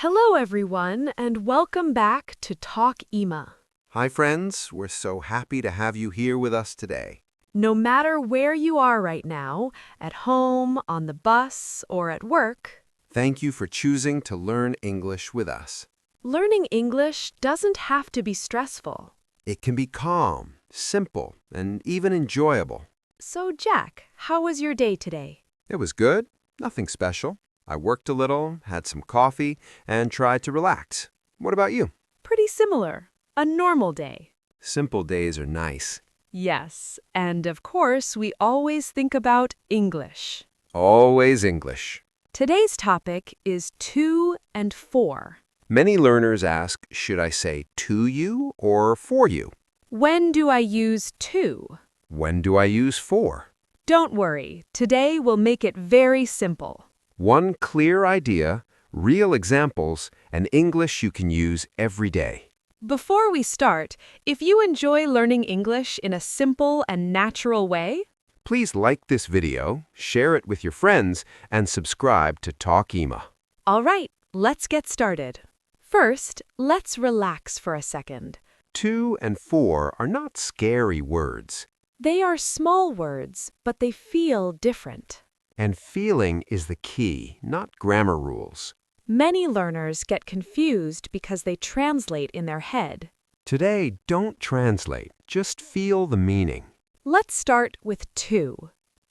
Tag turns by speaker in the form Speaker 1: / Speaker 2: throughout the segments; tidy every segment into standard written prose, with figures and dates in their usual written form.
Speaker 1: Hello, everyone, and welcome back to Talk Ema.
Speaker 2: Hi, friends. We're so happy to have you here with us today.
Speaker 1: No matter where you are right now, at home, on the bus, or at work,
Speaker 2: Thank you for choosing to learn English with us.
Speaker 1: learning English doesn't have to be stressful.
Speaker 2: It can be calm, simple, and even enjoyable.
Speaker 1: So, Jack, how was your day today?
Speaker 2: It was good, nothing special. I worked a little, had some coffee, and tried to relax. What about you?
Speaker 1: Pretty similar. A normal day.
Speaker 2: Simple days are nice.
Speaker 1: Yes, and of course, we always think about English.
Speaker 2: Always English.
Speaker 1: Today's topic is to and for.
Speaker 2: Many learners ask, should I say to you or for you?
Speaker 1: When do I use to?
Speaker 2: When do I use for?
Speaker 1: Don't worry, today we'll make it very simple.
Speaker 2: One clear idea, real examples, and English you can use every day.
Speaker 1: Before we start, if you enjoy learning English in a simple and natural way,
Speaker 2: Please like this video, share it with your friends, and subscribe to Talk Ema.
Speaker 1: all right, let's get started. First, let's relax for a second.
Speaker 2: To and for are not scary words,
Speaker 1: They are small words, but they feel different.
Speaker 2: and feeling is the key, not grammar rules.
Speaker 1: Many learners get confused because they translate in their head.
Speaker 2: Today, don't translate, just feel the meaning.
Speaker 1: Let's start with to.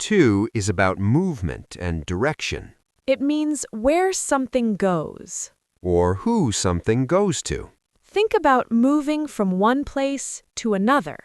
Speaker 2: To is about movement and direction,
Speaker 1: It means where something goes.
Speaker 2: or who something goes to,
Speaker 1: Think about moving from one place to another.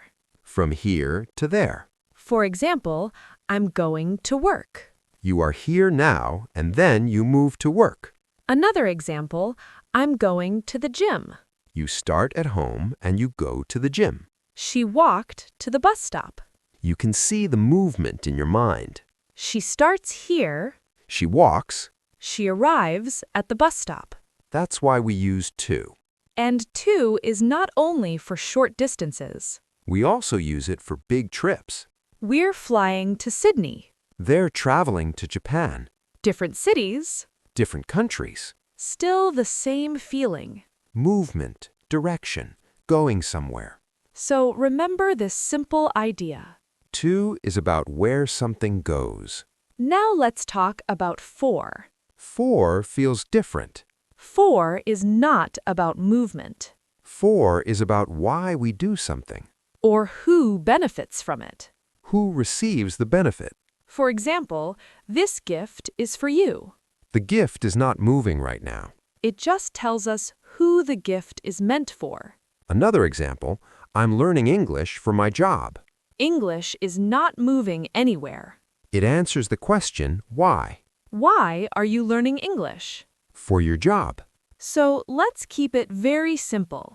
Speaker 2: from here to there.
Speaker 1: For example, I'm going to work.
Speaker 2: You are here now, and then you move to work.
Speaker 1: Another example, I'm going to the gym.
Speaker 2: You start at home and you go to the gym.
Speaker 1: She walked to the bus stop.
Speaker 2: You can see the movement in your mind.
Speaker 1: She starts here.
Speaker 2: She walks.
Speaker 1: She arrives at the bus stop.
Speaker 2: That's why we use to.
Speaker 1: And to is not only for short distances.
Speaker 2: We also use it for big trips.
Speaker 1: We're flying to Sydney.
Speaker 2: They're traveling to Japan,
Speaker 1: Different cities,
Speaker 2: different countries.
Speaker 1: still the same feeling.
Speaker 2: Movement, direction, going somewhere.
Speaker 1: So remember this simple idea.
Speaker 2: To is about where something goes.
Speaker 1: Now let's talk about for.
Speaker 2: For feels different.
Speaker 1: For is not about movement
Speaker 2: For is about why we do something.
Speaker 1: or who benefits from it.
Speaker 2: Who receives the benefit?
Speaker 1: For example, this gift is for you.
Speaker 2: The gift is not moving right now.
Speaker 1: It just tells us who the gift is meant for.
Speaker 2: Another example, I'm learning English for my job.
Speaker 1: English is not moving anywhere.
Speaker 2: It answers the question, why?
Speaker 1: Why are you learning English?
Speaker 2: For your job.
Speaker 1: So let's keep it very simple.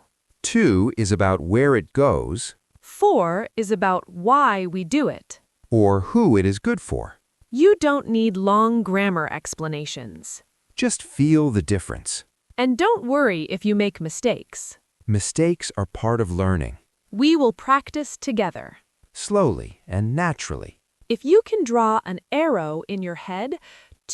Speaker 2: To is about where it goes
Speaker 1: For is about why we do it.
Speaker 2: or who it is good for.
Speaker 1: You don't need long grammar explanations.
Speaker 2: Just feel the difference.
Speaker 1: And don't worry if you make mistakes.
Speaker 2: Mistakes are part of learning,
Speaker 1: We will practice together.
Speaker 2: slowly and naturally.
Speaker 1: If you can draw an arrow in your head,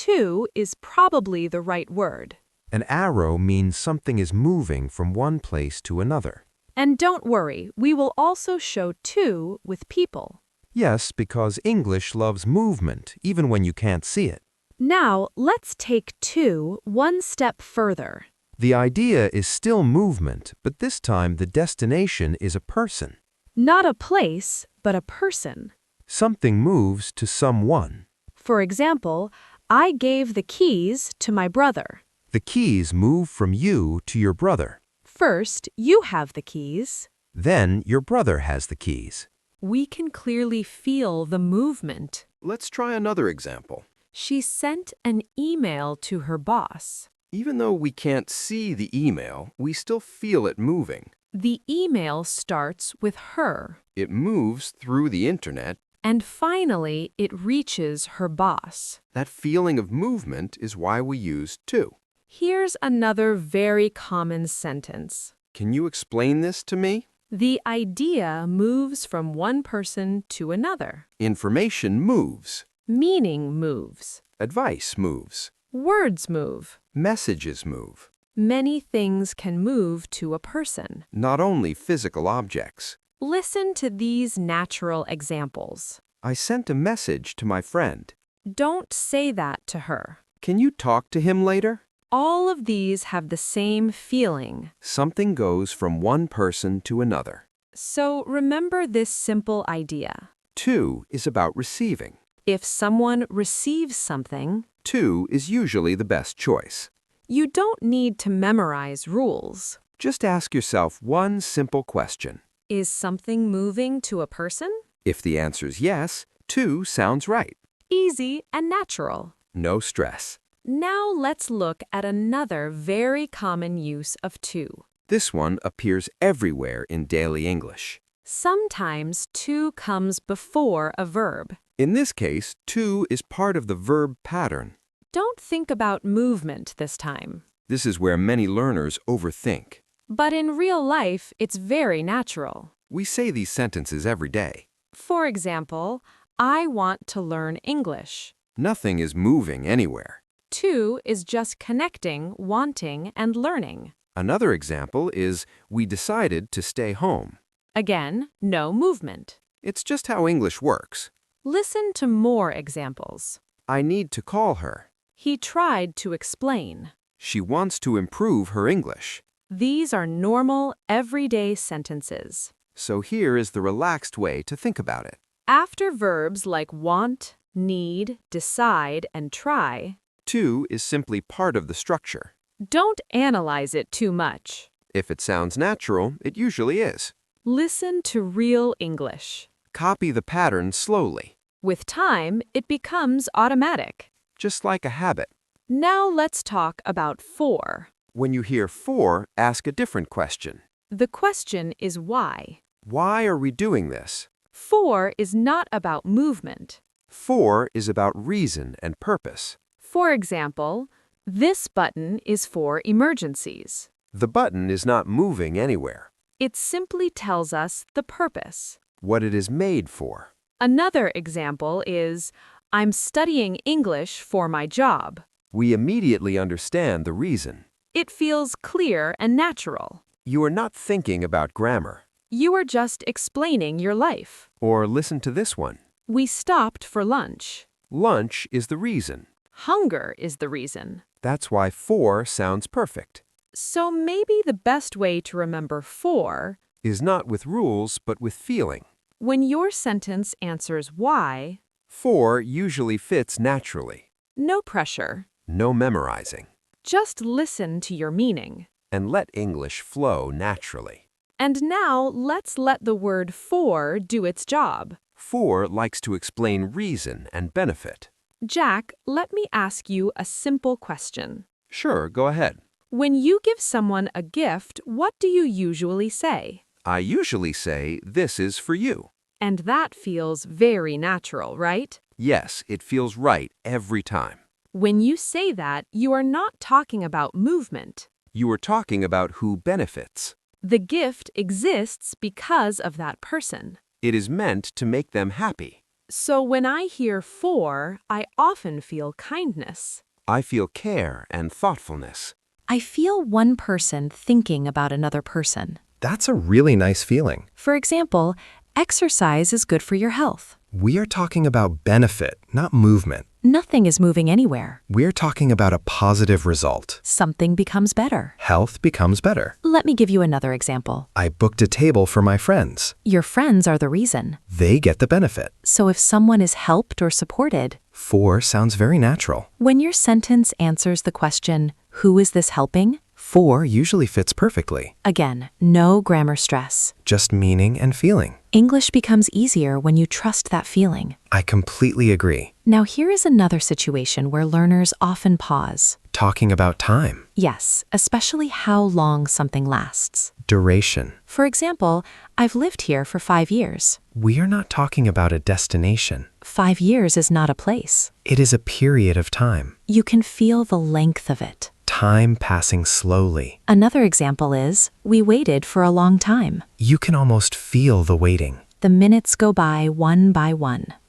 Speaker 1: to is probably the right word.
Speaker 2: An arrow means something is moving from one place to another.
Speaker 1: And don't worry, we will also show to with people.
Speaker 2: Yes, because English loves movement, even when you can't see it.
Speaker 1: Now, let's take to one step further.
Speaker 2: The idea is still movement, but this time the destination is a person.
Speaker 1: Not a place, but a person.
Speaker 2: Something moves to someone.
Speaker 1: For example, I gave the keys to my brother.
Speaker 2: The keys move from you to your brother.
Speaker 1: First, you have the keys.
Speaker 2: Then your brother has the keys.
Speaker 1: We can clearly feel the movement.
Speaker 2: Let's try another example.
Speaker 1: She sent an email to her boss.
Speaker 2: Even though we can't see the email, we still feel it moving.
Speaker 1: The email starts with her,
Speaker 2: It moves through the internet.
Speaker 1: and finally it reaches her boss.
Speaker 2: That feeling of movement is why we use to.
Speaker 1: Here's another very common sentence.
Speaker 2: Can you explain this to me?
Speaker 1: The idea moves from one person to another.
Speaker 2: Information moves.
Speaker 1: Meaning moves.
Speaker 2: Advice moves.
Speaker 1: Words move.
Speaker 2: Messages move.
Speaker 1: Many things can move to a person.
Speaker 2: Not only physical objects.
Speaker 1: Listen to these natural examples.
Speaker 2: I sent a message to my friend.
Speaker 1: Don't say that to her.
Speaker 2: Can you talk to him later?
Speaker 1: All of these have the same feeling.
Speaker 2: Something goes from one person to another.
Speaker 1: So remember this simple idea.
Speaker 2: To is about receiving.
Speaker 1: If someone receives something,
Speaker 2: To is usually the best choice.
Speaker 1: you don't need to memorize rules.
Speaker 2: Just ask yourself one simple question.
Speaker 1: Is something moving to a person?
Speaker 2: If the answer's yes, to sounds right.
Speaker 1: Easy and natural.
Speaker 2: No stress.
Speaker 1: Now let's look at another very common use of to.
Speaker 2: This one appears everywhere in daily English.
Speaker 1: Sometimes to comes before a verb.
Speaker 2: In this case, to is part of the verb pattern.
Speaker 1: Don't think about movement this time.
Speaker 2: This is where many learners overthink.
Speaker 1: But in real life, it's very natural.
Speaker 2: We say these sentences every day.
Speaker 1: For example, I want to learn English.
Speaker 2: Nothing is moving anywhere.
Speaker 1: To is just connecting, wanting, and learning.
Speaker 2: Another example is, we decided to stay home.
Speaker 1: Again, no movement.
Speaker 2: It's just how English works.
Speaker 1: Listen to more examples.
Speaker 2: I need to call her.
Speaker 1: He tried to explain.
Speaker 2: She wants to improve her English.
Speaker 1: These are normal, everyday sentences.
Speaker 2: So here is the relaxed way to think about it.
Speaker 1: After verbs like want, need, decide, and try,
Speaker 2: To is simply part of the structure.
Speaker 1: don't analyze it too much.
Speaker 2: If it sounds natural, it usually is.
Speaker 1: Listen to real English.
Speaker 2: Copy the pattern slowly,
Speaker 1: With time, it becomes automatic.
Speaker 2: just like a habit.
Speaker 1: Now let's talk about for.
Speaker 2: When you hear for, ask a different question.
Speaker 1: The question is why.
Speaker 2: Why are we doing this?
Speaker 1: For is not about movement.
Speaker 2: For is about reason and purpose.
Speaker 1: For example, this button is for emergencies.
Speaker 2: The button is not moving anywhere.
Speaker 1: It simply tells us the purpose.
Speaker 2: What it is made for.
Speaker 1: Another example is, I'm studying English for my job.
Speaker 2: We immediately understand the reason.
Speaker 1: It feels clear and natural.
Speaker 2: You are not thinking about grammar.
Speaker 1: You are just explaining your life.
Speaker 2: Or listen to this one.
Speaker 1: We stopped for lunch.
Speaker 2: Lunch is the reason.
Speaker 1: Hunger is the reason.
Speaker 2: That's why for sounds perfect.
Speaker 1: So maybe the best way to remember for,
Speaker 2: Is not with rules, but with feeling.
Speaker 1: when your sentence answers why,
Speaker 2: For usually fits naturally.
Speaker 1: no pressure.
Speaker 2: No memorizing.
Speaker 1: Just listen to your meaning.
Speaker 2: And let English flow naturally.
Speaker 1: And now let's let the word for do its job.
Speaker 2: For likes to explain reason and benefit.
Speaker 1: Jack, let me ask you a simple question.
Speaker 2: Sure, go ahead.
Speaker 1: When you give someone a gift, what do you usually say?
Speaker 2: I usually say, this is for you.
Speaker 1: And that feels very natural, right?
Speaker 2: Yes, it feels right every time.
Speaker 1: When you say that, you are not talking about movement.
Speaker 2: You are talking about who benefits.
Speaker 1: The gift exists because of that person.
Speaker 2: It is meant to make them happy.
Speaker 1: So when I hear for, I often feel kindness.
Speaker 2: I feel care and thoughtfulness.
Speaker 1: I feel one person thinking about another person.
Speaker 3: That's a really nice feeling.
Speaker 1: For example, exercise is good for your health.
Speaker 3: We are talking about benefit, not movement.
Speaker 1: Nothing is moving anywhere.
Speaker 3: We're talking about a positive result.
Speaker 1: Something becomes better.
Speaker 3: Health becomes better.
Speaker 1: Let me give you another example.
Speaker 3: I booked a table for my friends.
Speaker 1: Your friends are the reason.
Speaker 3: They get the benefit.
Speaker 1: So if someone is helped or supported,
Speaker 3: For sounds very natural.
Speaker 1: when your sentence answers the question, who is this helping?
Speaker 3: For usually fits perfectly.
Speaker 1: Again, no grammar stress.
Speaker 3: Just meaning and feeling.
Speaker 1: English becomes easier when you trust that feeling.
Speaker 3: I completely agree.
Speaker 1: Now here is another situation where learners often pause.
Speaker 3: Talking about time,
Speaker 1: Yes, especially how long something lasts.
Speaker 3: duration.
Speaker 1: For example, I've lived here for 5 years.
Speaker 3: We are not talking about a destination.
Speaker 1: 5 years is not a place.
Speaker 3: It is a period of time.
Speaker 1: You can feel the length of it.
Speaker 3: Time passing slowly.
Speaker 1: Another example is, we waited for a long time.
Speaker 3: You can almost feel the waiting.
Speaker 1: The minutes go by one.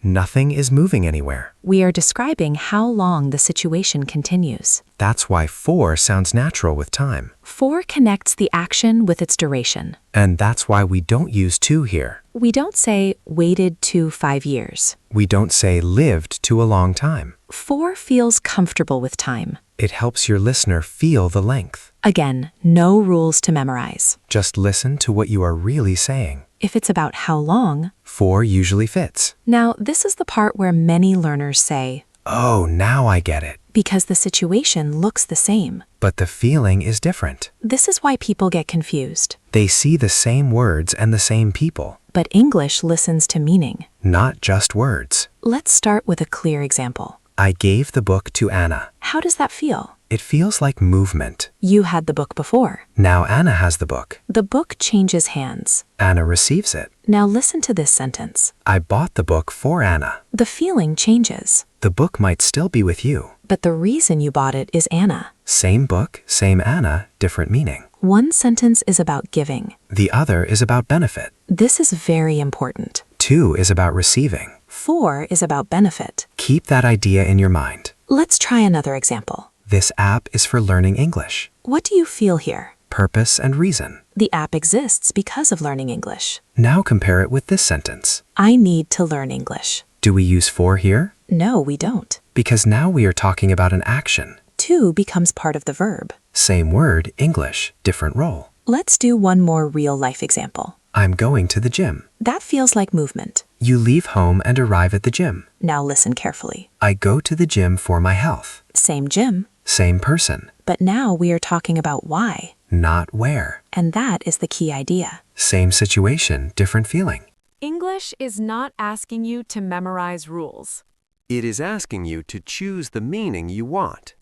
Speaker 3: Nothing is moving anywhere.
Speaker 1: We are describing how long the situation continues.
Speaker 3: That's why 4 sounds natural with time.
Speaker 1: 4 connects the action with its duration.
Speaker 3: And that's why we don't use 2 here.
Speaker 1: We don't say waited to 5 years.
Speaker 3: We don't say lived to a long time.
Speaker 1: 4 feels comfortable with time.
Speaker 3: It helps your listener feel the length.
Speaker 1: Again, no rules to memorize.
Speaker 3: Just listen to what you are really saying.
Speaker 1: If it's about how long,
Speaker 3: 4 usually fits.
Speaker 1: Now this is the part where many learners say,
Speaker 3: Oh, now I get it.
Speaker 1: because the situation looks the same.
Speaker 3: But the feeling is different.
Speaker 1: This is why people get confused.
Speaker 3: They see the same words and the same people,
Speaker 1: But English listens to meaning.
Speaker 3: not just words.
Speaker 1: Let's start with a clear example.
Speaker 3: I gave the book to Anna.
Speaker 1: How does that feel?
Speaker 3: It feels like movement.
Speaker 1: You had the book before.
Speaker 3: Now Anna has the book.
Speaker 1: The book changes hands.
Speaker 3: Anna receives it.
Speaker 1: Now listen to this sentence.
Speaker 3: I bought the book for Anna.
Speaker 1: The feeling changes.
Speaker 3: The book might still be with you.
Speaker 1: But the reason you bought it is Anna.
Speaker 3: Same book, same Anna, different meaning.
Speaker 1: One sentence is about giving.
Speaker 3: The other is about benefit.
Speaker 1: This is very important.
Speaker 3: 2 is about receiving.
Speaker 1: 4 is about benefit.
Speaker 3: Keep that idea in your mind.
Speaker 1: Let's try another example.
Speaker 3: This app is for learning English.
Speaker 1: What do you feel here?
Speaker 3: Purpose and reason.
Speaker 1: The app exists because of learning English.
Speaker 3: Now compare it with this sentence.
Speaker 1: I need to learn English.
Speaker 3: Do we use for here?
Speaker 1: No, we don't.
Speaker 3: Because now we are talking about an action.
Speaker 1: To becomes part of the verb.
Speaker 3: Same word, English, different role.
Speaker 1: Let's do one more real-life example.
Speaker 3: I'm going to the gym.
Speaker 1: That feels like movement.
Speaker 3: You leave home and arrive at the gym.
Speaker 1: Now listen carefully.
Speaker 3: I go to the gym for my health.
Speaker 1: Same gym,
Speaker 3: Same person,
Speaker 1: but now we are talking about why.
Speaker 3: not where.
Speaker 1: And that is the key idea.
Speaker 3: Same situation, different feeling.
Speaker 1: English is not asking you to memorize rules.
Speaker 2: It is asking you to choose the meaning you want.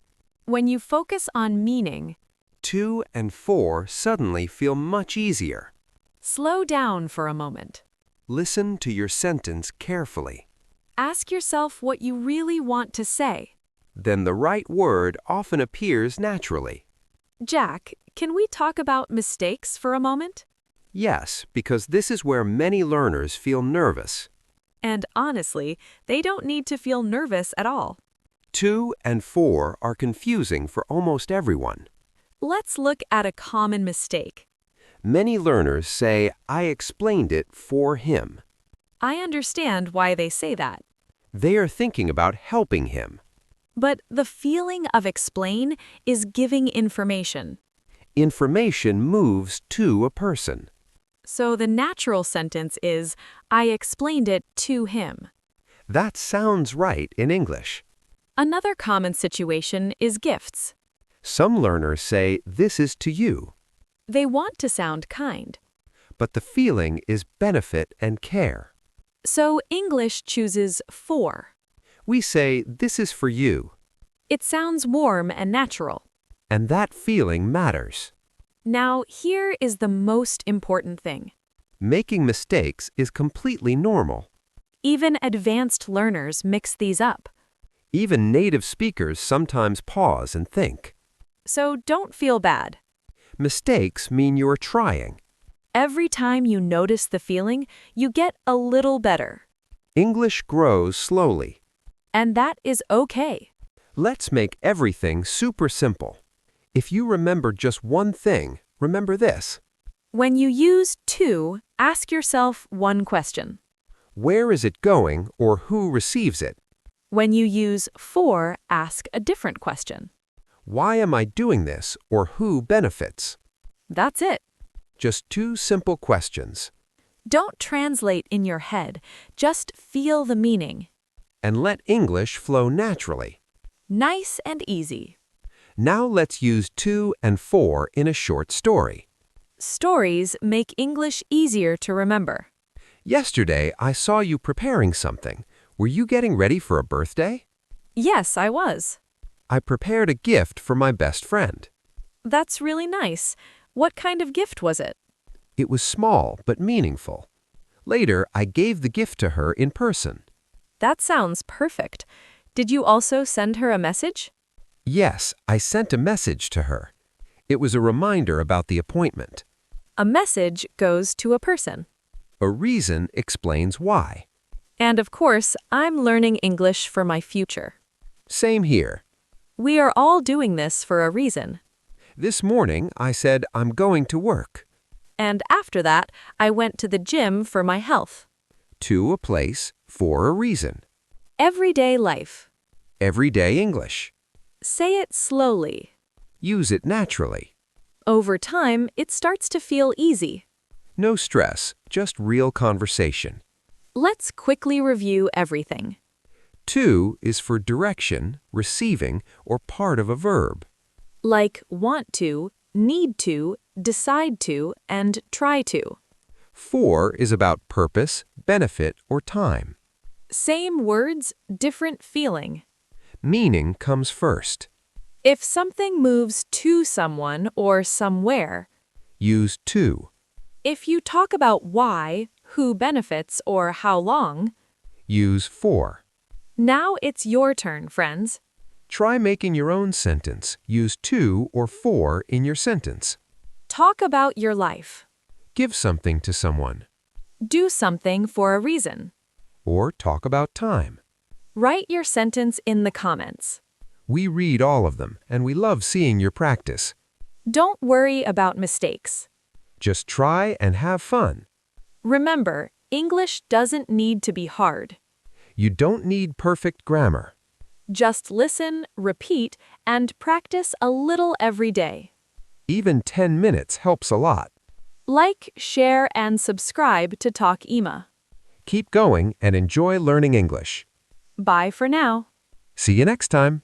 Speaker 1: When you focus on meaning,
Speaker 2: 2 and 4 suddenly feel much easier.
Speaker 1: slow down for a moment.
Speaker 2: Listen to your sentence carefully.
Speaker 1: Ask yourself what you really want to say.
Speaker 2: Then the right word often appears naturally.
Speaker 1: Jack, can we talk about mistakes for a moment?
Speaker 2: Yes, because this is where many learners feel nervous.
Speaker 1: And honestly, they don't need to feel nervous at all.
Speaker 2: 2 and 4 are confusing for almost everyone.
Speaker 1: Let's look at a common mistake.
Speaker 2: Many learners say, I explained it for him.
Speaker 1: I understand why they say that.
Speaker 2: They are thinking about helping him.
Speaker 1: But the feeling of explain is giving information.
Speaker 2: Information moves to a person.
Speaker 1: So the natural sentence is, I explained it to him.
Speaker 2: That sounds right in English.
Speaker 1: Another common situation is gifts.
Speaker 2: Some learners say, this is to you,
Speaker 1: They want to sound kind.
Speaker 2: but the feeling is benefit and care.
Speaker 1: So English chooses for.
Speaker 2: We say, this is for you,
Speaker 1: It sounds warm and natural.
Speaker 2: and that feeling matters.
Speaker 1: Now, here is the most important thing.
Speaker 2: Making mistakes is completely normal.
Speaker 1: Even advanced learners mix these up.
Speaker 2: Even native speakers sometimes pause and think.
Speaker 1: So don't feel bad.
Speaker 2: Mistakes mean you're trying.
Speaker 1: Every time you notice the feeling, you get a little better.
Speaker 2: English grows slowly.
Speaker 1: And that is okay.
Speaker 2: Let's make everything super simple. If you remember just one thing, remember this.
Speaker 1: When you use to, ask yourself one question.
Speaker 2: Where is it going or who receives it?
Speaker 1: When you use for, ask a different question.
Speaker 2: Why am I doing this or who benefits?
Speaker 1: That's it.
Speaker 2: Just 2 simple questions.
Speaker 1: Don't translate in your head. Just feel the meaning.
Speaker 2: And let English flow naturally.
Speaker 1: Nice and easy.
Speaker 2: Now let's use 2 and 4 in a short story.
Speaker 1: Stories make English easier to remember.
Speaker 2: Yesterday, I saw you preparing something. Were you getting ready for a birthday?
Speaker 1: Yes, I was.
Speaker 2: I prepared a gift for my best friend.
Speaker 1: That's really nice. What kind of gift was it?
Speaker 2: It was small but meaningful. Later, I gave the gift to her in person.
Speaker 1: That sounds perfect. Did you also send her a message?
Speaker 2: Yes, I sent a message to her. It was a reminder about the appointment.
Speaker 1: A message goes to a person.
Speaker 2: A reason explains why.
Speaker 1: And of course, I'm learning English for my future.
Speaker 2: Same here.
Speaker 1: We are all doing this for a reason.
Speaker 2: This morning I said I'm going to work.
Speaker 1: And after that, I went to the gym for my health.
Speaker 2: To a place for a reason.
Speaker 1: Everyday life.
Speaker 2: Everyday English.
Speaker 1: Say it slowly.
Speaker 2: Use it naturally.
Speaker 1: Over time, it starts to feel easy.
Speaker 2: No stress, just real conversation.
Speaker 1: Let's quickly review everything.
Speaker 2: To is for direction, receiving, or part of a verb.
Speaker 1: Like want to, need to, decide to, and try to.
Speaker 2: For is about purpose, benefit, or time.
Speaker 1: Same words, different feeling.
Speaker 2: Meaning comes first.
Speaker 1: If something moves to someone or somewhere,
Speaker 2: Use to.
Speaker 1: if you talk about why, who benefits, or how long,
Speaker 2: Use for.
Speaker 1: now it's your turn, friends.
Speaker 2: Try making your own sentence. Use to or for in your sentence.
Speaker 1: Talk about your life.
Speaker 2: Give something to someone.
Speaker 1: Do something for a reason.
Speaker 2: Or talk about time.
Speaker 1: Write your sentence in the comments.
Speaker 2: We read all of them, and we love seeing your practice.
Speaker 1: Don't worry about mistakes.
Speaker 2: Just try and have fun.
Speaker 1: Remember, English doesn't need to be hard.
Speaker 2: You don't need perfect grammar.
Speaker 1: Just listen, repeat, and practice a little every day.
Speaker 2: Even 10 minutes helps a lot.
Speaker 1: Like, share, and subscribe to Talk Ema.
Speaker 2: Keep going and enjoy learning English.
Speaker 1: Bye for now.
Speaker 2: See you next time.